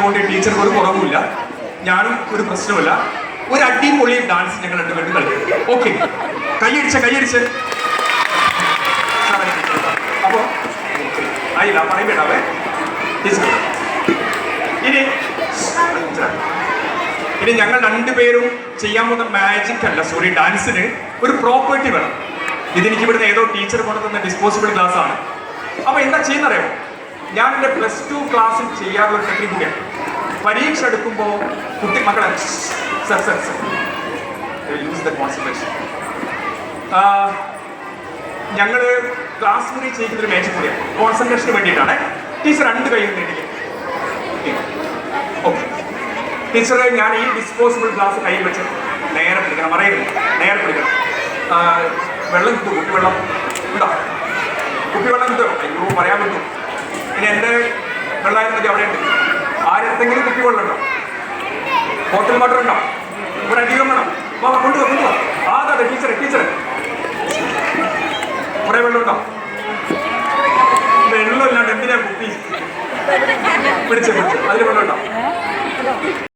കൊണ്ട് ടീച്ചർക്ക് ഒരു കുറവുമില്ല, ഞാനും ഒരു പ്രശ്നമില്ല. ഒരു അടിപൊളി ഡാൻസ് ഞങ്ങൾ രണ്ടുപേരും കളിക്കും. ഓക്കെ, കൈയടിച്ച് അപ്പോ ആയില്ല പറയുമ്പോണ്ടാവേ ടീച്ചർ. ഇനി ഞങ്ങൾ രണ്ടുപേരും ചെയ്യാൻ പോകുന്ന മാജിക് അല്ല, സോറി, ഡാൻസിന് ഒരു പ്രോപ്പർട്ടി വേണം. ഇതെനിക്ക് ഇവിടുന്ന് ഏതോ ടീച്ചർ കൊണ്ടുതന്ന ഡിസ്പോസിബിൾ ഗ്ലാസ് ആണ്. അപ്പൊ എന്താ ചെയ്യുന്നറിയോ, ഞാൻ എൻ്റെ +2 ക്ലാസ്സിൽ ചെയ്യാറുള്ള ഒരു ടെക്നിക് കൂടിയാണ്. പരീക്ഷ എടുക്കുമ്പോൾ മക്കളെ യൂസ് ദ കോൺസെൻട്രേഷൻ. ഞങ്ങൾ ക്ലാസ് മുറി ചെയ്യുന്നൊരു മാജിക് കൂടിയാണ്, കോൺസെൻട്രേഷന് വേണ്ടിയിട്ടാണ്. ടീച്ചർ 2 കൈയും നീട്ടിക്കും. ഓക്കെ ടീച്ചർ, ഞാൻ ഈ ഡിസ്പോസിബിൾ ഗ്ലാസ് കയ്യിൽ വെച്ച് നേരെ പിടിക്കണം, മറയരുത്, നേരെ പിടിക്കണം. വെള്ളം കിട്ടും, കുപ്പിവെള്ളം ഉണ്ടോ? കുപ്പിവെള്ളം കിട്ടുമോ? അയ്യോ പറയാൻ പറ്റും. ഇനി എൻ്റെ വെള്ളമായാലും മതി, അവിടെ ഉണ്ട്. ആരെന്തെങ്കിലും കുപ്പിവെള്ളം ഉണ്ടോ? ബോട്ടിൽ വാട്ടർ ഉണ്ടോ? ഇവിടെ അധികം വേണം, കൊണ്ടുപോവാ. അതെ ടീച്ചർ കുറെ വെള്ളം ഉണ്ടോ? വെള്ളം ഇല്ലാണ്ട് എന്തിനാ കുപ്പി പിടിച്ചത്?